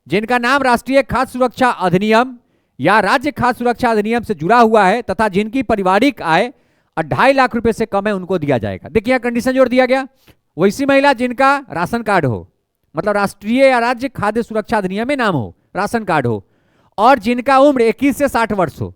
जिनका नाम राष्ट्रीय खाद्य सुरक्षा अधिनियम या राज्य खाद्य सुरक्षा अधिनियम से जुड़ा हुआ है तथा जिनकी पारिवारिक आय 2.5 लाख रुपए से कम है, उनको दिया जाएगा। देखिए कंडीशन जोड़ दिया गया, वैसी महिला जिनका राशन कार्ड हो, मतलब राष्ट्रीय या राज्य खाद्य सुरक्षा अधिनियम में नाम हो, राशन कार्ड हो, और जिनका उम्र 21 से 60 वर्ष हो।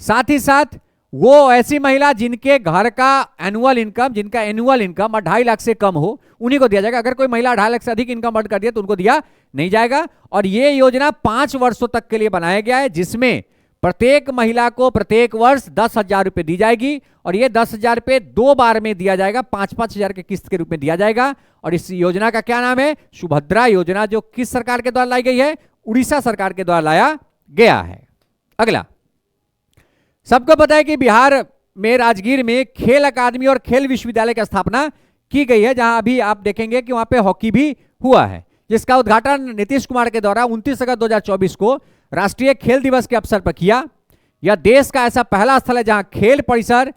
साथ ही साथ वो ऐसी महिला जिनके घर का एनुअल इनकम 2.5 लाख से कम हो, उन्हीं को दिया जाएगा। अगर कोई महिला 2.5 लाख से अधिक इनकम अर्न कर दिया तो उनको दिया नहीं जाएगा। और ये योजना 5 वर्षों तक के लिए बनाया गया है, जिसमें प्रत्येक महिला को प्रत्येक वर्ष 10,000 रुपए दी जाएगी, और ये 10,000 रुपए 2 बार में दिया जाएगा, 5-5 हजार के किस्त के रूप में दिया जाएगा। और इस योजना का क्या नाम है? सुभद्रा योजना, जो किस सरकार के द्वारा लाई गई है? उड़ीसा सरकार के द्वारा लाया गया है। अगला, सबको पता है कि बिहार में राजगीर में खेल अकादमी और खेल विश्वविद्यालय की स्थापना की गई है, जहां अभी आप देखेंगे कि वहां पे हॉकी भी हुआ है, जिसका उद्घाटन नीतीश कुमार के द्वारा 29 अगस्त 2024 को राष्ट्रीय खेल दिवस के अवसर पर किया। यह देश का ऐसा पहला स्थल है जहां खेल परिसर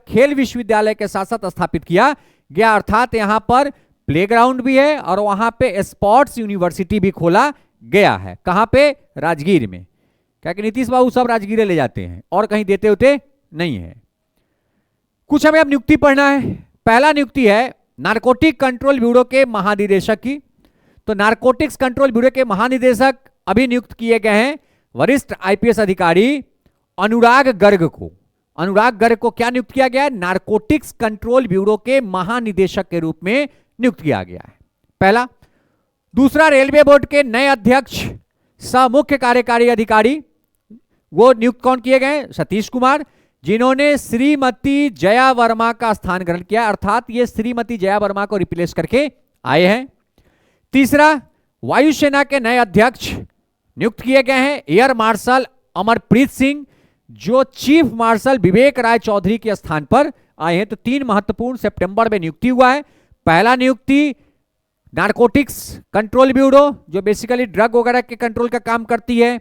खेल विश्वविद्यालय के साथ साथ स्थापित किया गया, अर्थात यहां पर प्लेग्राउंड भी है और वहां पे स्पोर्ट्स यूनिवर्सिटी भी खोला गया है। कहां पे? राजगीर में। क्या कि नीतीश बाबू सब राजगीर ले जाते हैं और कहीं देते होते नहीं है। कुछ हमें अब नियुक्ति पढ़ना है। पहला नियुक्ति है नारकोटिक कंट्रोल ब्यूरो के महानिदेशक की। तो नारकोटिक्स कंट्रोल ब्यूरो के महानिदेशक अभी नियुक्त किए गए हैं वरिष्ठ आईपीएस अधिकारी अनुराग गर्ग को। अनुराग गर्ग को क्या नियुक्त किया गया है? नारकोटिक्स कंट्रोल ब्यूरो के महानिदेशक के रूप में नियुक्त किया गया है, पहला। दूसरा, रेलवे बोर्ड के नए अध्यक्ष सह मुख्य कार्यकारी अधिकारी वो नियुक्त कौन किए गए? सतीश कुमार, जिन्होंने श्रीमती जया वर्मा का स्थान ग्रहण किया, अर्थात ये श्रीमती जया वर्मा को रिप्लेस करके आए हैं। तीसरा, वायुसेना के नए अध्यक्ष नियुक्त किए गए हैं एयर मार्शल अमरप्रीत सिंह, जो चीफ मार्शल विवेक राय चौधरी के स्थान पर आए हैं। तो 3 महत्वपूर्ण सितंबर में नियुक्ति हुआ है। पहला नियुक्ति नारकोटिक्स कंट्रोल ब्यूरो, जो बेसिकली ड्रग वगैरह के कंट्रोल का काम करती है,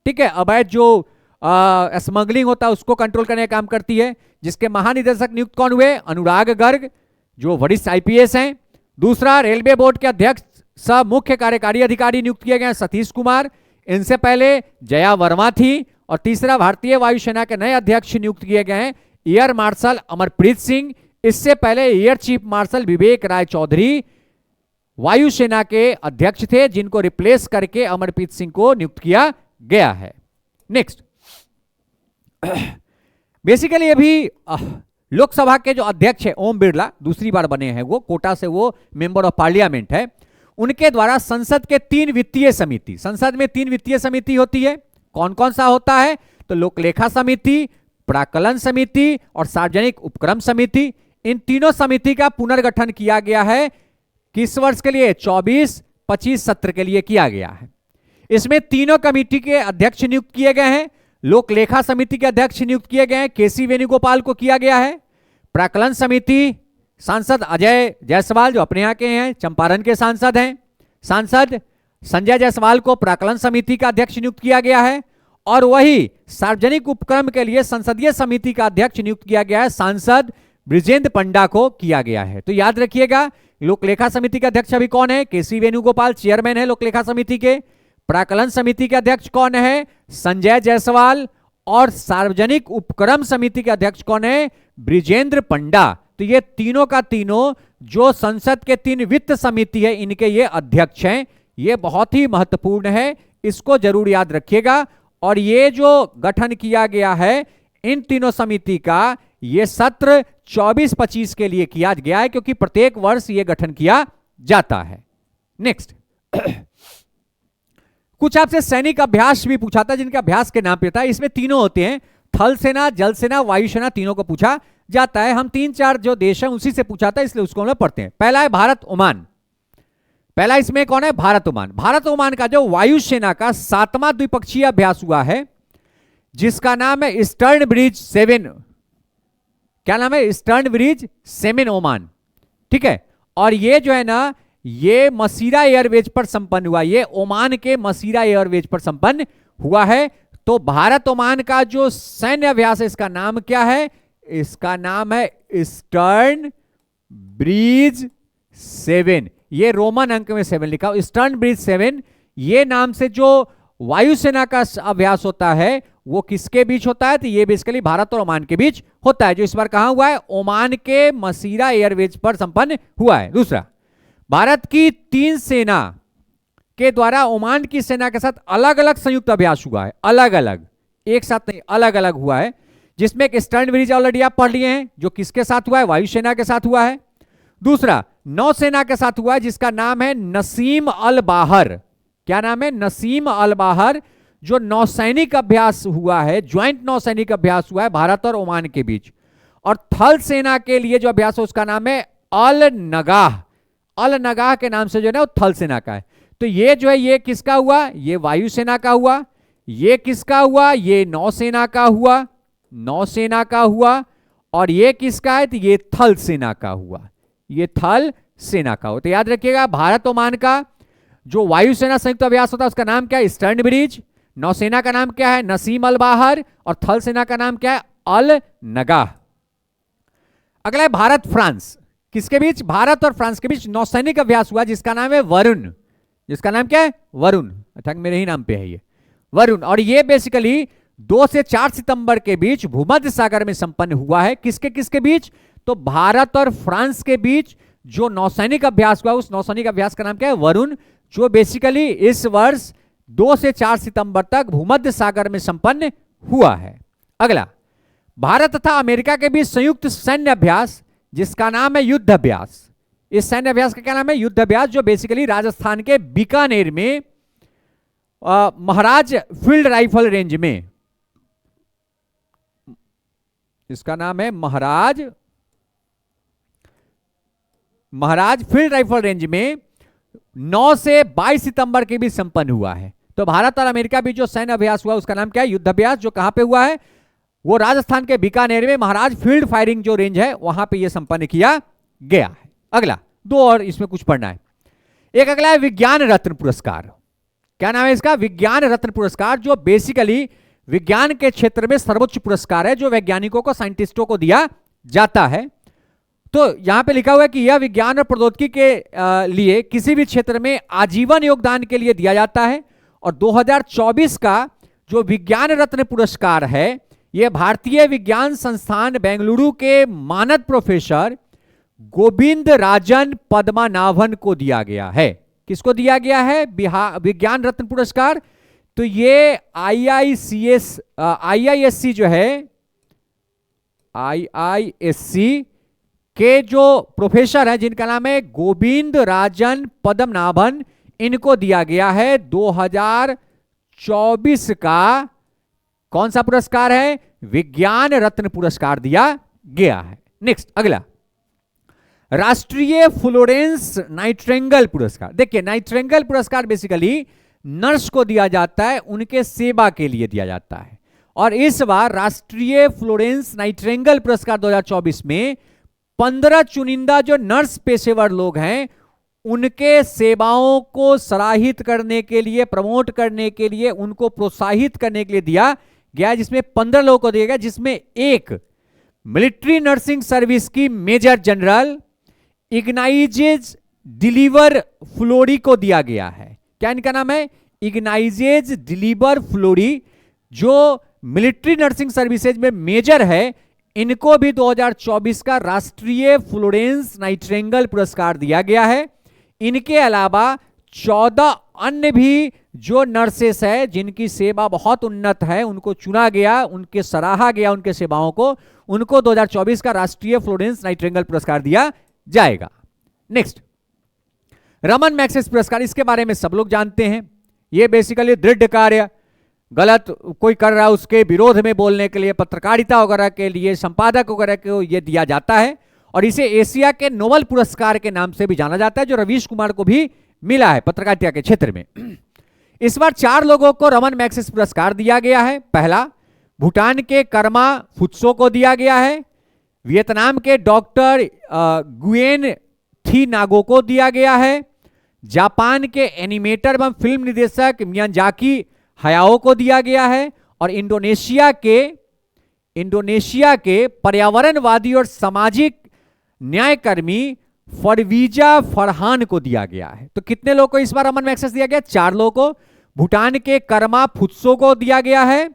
ठीक है, अवैध जो स्मगलिंग होता है उसको कंट्रोल करने का काम करती है, जिसके महानिदेशक नियुक्त कौन हुए? अनुराग गर्ग, जो वरिष्ठ आईपीएस हैं। दूसरा, रेलवे बोर्ड के अध्यक्ष सह मुख्य कार्यकारी अधिकारी नियुक्त किए गए सतीश कुमार, इनसे पहले जया वर्मा थी, और तीसरा, भारतीय वायुसेना के नए अध्यक्ष नियुक्त किए गए हैं एयर मार्शल अमरप्रीत सिंह। इससे पहले एयर चीफ मार्शल विवेक राय चौधरी वायुसेना के अध्यक्ष थे, जिनको रिप्लेस करके अमरप्रीत सिंह को नियुक्त किया गया है। नेक्स्ट, बेसिकली अभी लोकसभा के जो अध्यक्ष है ओम बिरला, दूसरी बार बने हैं, वो कोटा से वो मेंबर ऑफ पार्लियामेंट है, उनके द्वारा संसद के 3 वित्तीय समिति, संसद में 3 वित्तीय समिति होती है। कौन कौन सा होता है? तो लोकलेखा समिति, प्राक्कलन समिति और सार्वजनिक उपक्रम समिति। इन तीनों समिति का पुनर्गठन किया गया है। किस वर्ष के लिए? 24-25 सत्र के लिए किया गया है। इसमें तीनों कमेटी के अध्यक्ष नियुक्त किए गए हैं। लोकलेखा समिति के अध्यक्ष नियुक्त किए गए हैं, केसी वेणुगोपाल को किया गया है। प्राक्कलन समिति सांसद अजय जायसवाल, जो अपने यहाँ के हैं, चंपारण के सांसद हैं, सांसद संजय जायसवाल को प्राक्कलन समिति का अध्यक्ष नियुक्त किया गया है। और वही सार्वजनिक उपक्रम के लिए संसदीय समिति का अध्यक्ष नियुक्त किया गया है, सांसद ब्रिजेंद्र पंडा को किया गया है। तो याद रखिएगा, लोकलेखा समिति के अध्यक्ष अभी कौन है? केसी वेणुगोपाल, चेयरमैन है लोकलेखा समिति के। प्राक्कलन समिति के अध्यक्ष कौन है? संजय जायसवाल। और सार्वजनिक उपक्रम समिति के अध्यक्ष कौन है? ब्रिजेंद्र पंडा। तो ये तीनों का तीनों जो संसद के 3 वित्त समिति है, इनके ये अध्यक्ष हैं। ये बहुत ही महत्वपूर्ण है, इसको जरूर याद रखिएगा। और ये जो गठन किया गया है इन तीनों समिति का, ये सत्र 24-25 के लिए किया गया है, क्योंकि प्रत्येक वर्ष ये गठन किया जाता है। नेक्स्ट, कुछ आपसे सैनिक अभ्यास भी पूछा था, जिनका अभ्यास के नाम पे था। इसमें तीनों होते हैं, थल सेना, जल सेना, वायुसेना, तीनों को पूछा जाता है। हम 3-4 जो देश हैं उसी से पूछा था, इसलिए उसको हम पढ़ते हैं। पहला है भारत ओमान। पहला इसमें कौन है? भारत ओमान। भारत ओमान का जो वायुसेना का 7वां द्विपक्षीय अभ्यास हुआ है, जिसका नाम है ईस्टर्न ब्रिज 7। क्या नाम है? Eastern bridge 7 Oman. ठीक है। और ये जो है ना, ये मसीरा एयरवेज पर संपन्न हुआ, ये ओमान के मसीरा एयरवेज पर संपन्न हुआ है। तो भारत ओमान का जो सैन्य अभ्यास है, इसका नाम क्या है? इसका नाम है ईस्टर्न ब्रिज 7। ये रोमन अंक में 7 लिखा, ईस्टर्न ब्रिज 7। ये नाम से जो वायुसेना का अभ्यास होता है वो किसके बीच होता है? तो ये बेसिकली भारत और ओमान के बीच होता है, जो इस बार कहां हुआ है? ओमान के मसीरा एयरवेज पर संपन्न हुआ है। दूसरा, भारत की 3 सेना के द्वारा ओमान की सेना के साथ अलग अलग संयुक्त अभ्यास हुआ है। अलग अलग, एक साथ नहीं, अलग अलग हुआ है, जिसमें एक ईस्टर्न ब्रिज ऑलरेडी आप पढ़ लिए हैं, जो किसके साथ हुआ है? वायुसेना के साथ हुआ है। दूसरा, नौसेना के साथ हुआ है, जिसका नाम है नसीम अल बाहर। क्या नाम है? नसीम अल बाहर, जो नौसैनिक अभ्यास हुआ है, ज्वाइंट नौसैनिक अभ्यास हुआ है भारत और ओमान के बीच। और थल सेना के लिए जो अभ्यास है उसका नाम है अल नगाह। अल नगाह के नाम से जो है ना, वो थल सेना का है। तो ये जो है, ये किसका हुआ? ये वायुसेना का हुआ। ये किसका हुआ? ये नौसेना का हुआ, नौसेना का हुआ। और ये किसका है? तो ये थल सेना का हुआ, ये थल सेना का हो। तो याद रखिएगा, भारत ओमान का जो वायुसेना संयुक्त अभ्यास होता है उसका नाम क्या है? Eastern bridge. नौसेना का नाम क्या है? नसीम अल बाहर। और थल सेना का नाम क्या है? अल नगाह। अगला है भारत फ्रांस। किसके बीच? भारत और फ्रांस के बीच नौसैनिक अभ्यास हुआ, जिसका नाम है वरुण। जिसका नाम क्या है? वरुण। अच्छा, मेरे ही नाम पे है ये, वरुण। और ये बेसिकली 2 से 4 सितंबर के बीच भूमध्य सागर में संपन्न हुआ है। किसके किसके बीच? तो भारत और फ्रांस के बीच जो नौसैनिक अभ्यास हुआ, उस नौसैनिक अभ्यास का नाम क्या है? वरुण, जो बेसिकली इस वर्ष 2 से 4 सितंबर तक भूमध्य सागर में संपन्न हुआ है। अगला, भारत तथा अमेरिका के बीच संयुक्त सैन्य अभ्यास, जिसका नाम है युद्ध अभ्यास। इस सैन्य अभ्यास का क्या नाम है? युद्ध अभ्यास, जो बेसिकली राजस्थान के बीकानेर में महाराज फील्ड राइफल रेंज में, इसका नाम है महाराज फील्ड राइफल रेंज में 9 से 22 सितंबर के बीच संपन्न हुआ है। तो भारत और अमेरिका बीच जो सैन्य अभ्यास हुआ उसका नाम क्या है? युद्ध अभ्यास, जो कहां पे हुआ है? वो राजस्थान के बीकानेर में महाराज फील्ड फायरिंग जो रेंज है वहां पे ये संपन्न किया गया है। अगला, 2 और इसमें कुछ पढ़ना है। एक अगला है विज्ञान रत्न पुरस्कार। क्या नाम है इसका? विज्ञान रत्न पुरस्कार, जो बेसिकली विज्ञान के क्षेत्र में सर्वोच्च पुरस्कार है, जो वैज्ञानिकों को, साइंटिस्टों को दिया जाता है। तो यहां पे लिखा हुआ है कि यह विज्ञान और प्रौद्योगिकी के लिए किसी भी क्षेत्र में आजीवन योगदान के लिए दिया जाता है। और 2024 का जो विज्ञान रत्न पुरस्कार है यह भारतीय विज्ञान संस्थान बेंगलुरु के मानद प्रोफेसर गोविंद राजन पद्मनाभन को दिया गया है। किसको दिया गया है विज्ञान रत्न पुरस्कार? तो ये आईआईएससी जो है, आईआईएससी के जो प्रोफेसर है जिनका नाम है गोविंद राजन पद्मनाभन, इनको दिया गया है 2024 का कौन सा पुरस्कार है? विज्ञान रत्न पुरस्कार दिया गया है। नेक्स्ट अगला, राष्ट्रीय फ्लोरेंस नाइटिंगेल पुरस्कार। देखिए नाइटिंगेल पुरस्कार बेसिकली नर्स को दिया जाता है, उनके सेवा के लिए दिया जाता है। और इस बार राष्ट्रीय फ्लोरेंस नाइटिंगेल पुरस्कार 2024 में 15 चुनिंदा जो नर्स पेशेवर लोग हैं उनके सेवाओं को सराहित करने के लिए, प्रमोट करने के लिए, उनको प्रोत्साहित करने के लिए दिया गया, जिसमें 15 लोगों को दिया गया, जिसमें एक मिलिट्री नर्सिंग सर्विस की मेजर जनरल इग्नाइजेज डिलीवर फ्लोरी को दिया गया है। क्या इनका नाम है? इग्नाइजेज डिलीवर फ्लोरी, जो मिलिट्री नर्सिंग सर्विसेज में मेजर है, इनको भी 2024 का राष्ट्रीय फ्लोरेंस नाइटिंगेल पुरस्कार दिया गया है। इनके अलावा 14 अन्य भी जो नर्सेस है जिनकी सेवा बहुत उन्नत है, उनको चुना गया, उनके सराहा गया उनके सेवाओं को, उनको 2024 का राष्ट्रीय फ्लोरेंस नाइटिंगेल पुरस्कार दिया जाएगा। नेक्स्ट, रमन मैग्सेसे पुरस्कार, इसके बारे में सब लोग जानते हैं। यह बेसिकली दृढ़ कार्य, गलत कोई कर रहा है उसके विरोध में बोलने के लिए, पत्रकारिता वगैरह के लिए, संपादक वगैरह को यह दिया जाता है। और इसे एशिया के नोबेल पुरस्कार के नाम से भी जाना जाता है, जो रवीश कुमार को भी मिला है पत्रकारिता के क्षेत्र में। इस बार 4 लोगों को रमन मैग्सेसे पुरस्कार दिया गया है। पहला, भूटान के कर्मा फुत्सो को दिया गया है। वियतनाम के डॉक्टर गुएन थी नागो को दिया गया है। जापान के एनिमेटर एवं फिल्म निर्देशक मियाजाकी हयाओ को दिया गया है। और इंडोनेशिया के पर्यावरणवादी और सामाजिक न्यायकर्मी फरवीजा फरहान को दिया गया है। तो कितने लोगों को इस बार रमन मैग्सेसे दिया गया? 4 लोगों को। भूटान के कर्मा फुत्सो को दिया गया है।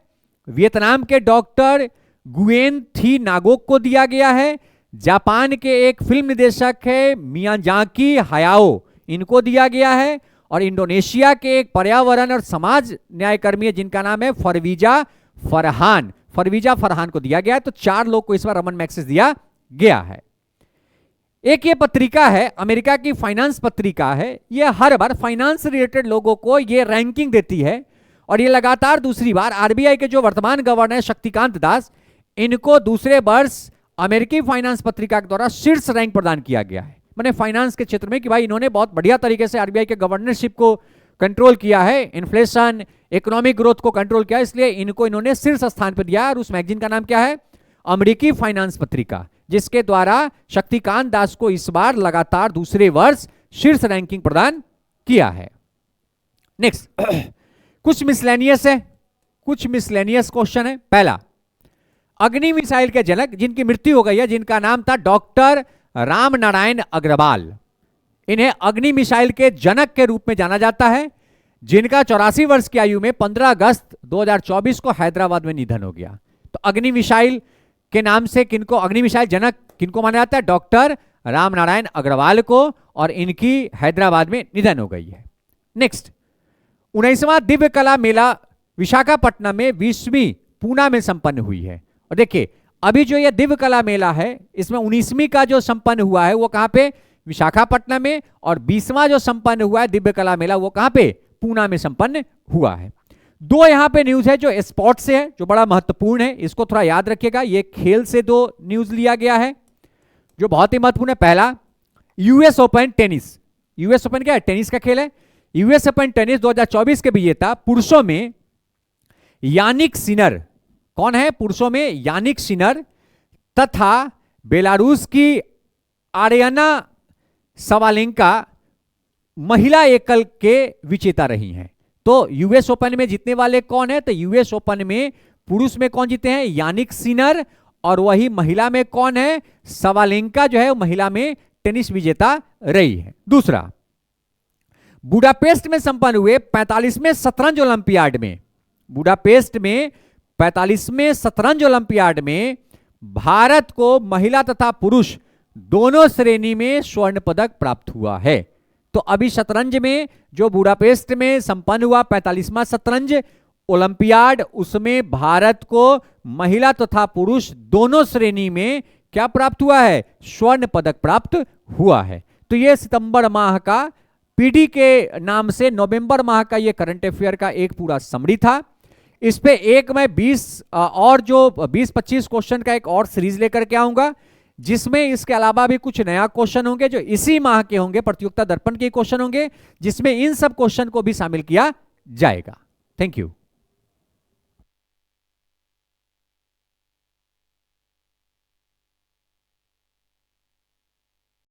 वियतनाम के डॉक्टर गुएन थी नागोक को दिया गया है। जापान के एक फिल्म निर्देशक है मियाजाकी हयाओ, इनको दिया गया है। और इंडोनेशिया के एक पर्यावरण और समाज न्यायकर्मी है जिनका नाम है फरवीजा फरहान को दिया गया है। तो 4 लोग को इस बार रमन मैग्सेसे दिया गया है। एक ये पत्रिका है, अमेरिका की फाइनेंस पत्रिका है, ये हर बार फाइनेंस रिलेटेड लोगों को ये रैंकिंग देती है। और ये लगातार दूसरी बार आरबीआई के जो वर्तमान गवर्नर शक्तिकांत दास, इनको दूसरे वर्ष अमेरिकी फाइनेंस पत्रिका के द्वारा शीर्ष रैंक प्रदान किया गया है, मैंने फाइनेंस के क्षेत्र में, कि भाई इन्होंने बहुत बढ़िया तरीके से आरबीआई के गवर्नरशिप को कंट्रोल किया है, इन्फ्लेशन, इकोनॉमिक ग्रोथ को कंट्रोल किया, इसलिए इन्होंने शीर्ष स्थान पर दिया। और उस मैगजीन का नाम क्या है? अमेरिकी फाइनेंस पत्रिका, जिसके द्वारा शक्तिकांत दास को इस बार लगातार दूसरे वर्ष शीर्ष रैंकिंग प्रदान किया है। नेक्स्ट, कुछ मिसलेनियस है, कुछ मिसलेनियस क्वेश्चन है। पहला, अग्नि मिसाइल के जनक जिनकी मृत्यु हो गई है, जिनका नाम था डॉक्टर राम नारायण अग्रवाल, इन्हें अग्नि मिसाइल के जनक के रूप में जाना जाता है, जिनका 84 वर्ष की आयु में 15 अगस्त 2024 को हैदराबाद में निधन हो गया। तो अग्नि मिसाइल के नाम से किनको, अग्नि मिसाइल जनक किनको माना जाता है? डॉक्टर राम नारायण अग्रवाल को, और इनकी हैदराबाद में निधन हो गई है। नेक्स्ट, 19वां दिव्य कला मेला विशाखापट्टनम में 20वीं पूना में संपन्न हुई है। और देखिए अभी जो यह दिव्य कला मेला है, इसमें 19वीं का जो संपन्न हुआ है वो कहां पे? विशाखापट्टनम में। और 20वां जो संपन्न हुआ है दिव्य कला मेला, वो कहां पे? पूना में संपन्न हुआ है। 2 यहां पे न्यूज है जो स्पोर्ट्स से है, जो बड़ा महत्वपूर्ण है, इसको थोड़ा याद रखिएगा। ये खेल से 2 न्यूज लिया गया है जो बहुत ही महत्वपूर्ण है। पहला, US open tennis. US open क्या है? टेनिस का खेल है। यूएस ओपन टेनिस 2024 के विजेता पुरुषों में यानिक सिनर, कौन है पुरुषों में? यानिक सिनर, तथा बेलारूस की आर्याना सवालेंका महिला एकल के विजेता रही हैं। तो यूएस ओपन में जीतने वाले कौन है? तो यूएस ओपन में पुरुष में कौन जीते हैं? Jannik Sinner. और वही महिला में कौन है? सवालेंका जो है महिला में टेनिस विजेता रही है। दूसरा, बुडापेस्ट में संपन्न हुए 45वें शतरंज ओलंपियाड में बुडापेस्ट में 45वें शतरंज ओलंपियाड में भारत को महिला तथा पुरुष दोनों श्रेणी में स्वर्ण पदक प्राप्त हुआ है। तो अभी शतरंज में जो बुडापेस्ट में संपन्न हुआ 45वां शतरंज ओलंपियाड, उसमें भारत को महिला तथा पुरुष दोनों श्रेणी में क्या प्राप्त हुआ है? स्वर्ण पदक प्राप्त हुआ है। तो यह सितंबर माह का पीडी के नाम से नवंबर माह का यह करंट अफेयर का एक पूरा समरी था। इस पे एक मैं 20-25 क्वेश्चन का एक और सीरीज लेकर के आऊंगा, जिसमें इसके अलावा भी कुछ नया क्वेश्चन होंगे जो इसी माह के होंगे, प्रतियोगिता दर्पण के क्वेश्चन होंगे, जिसमें इन सब क्वेश्चन को भी शामिल किया जाएगा। Thank you.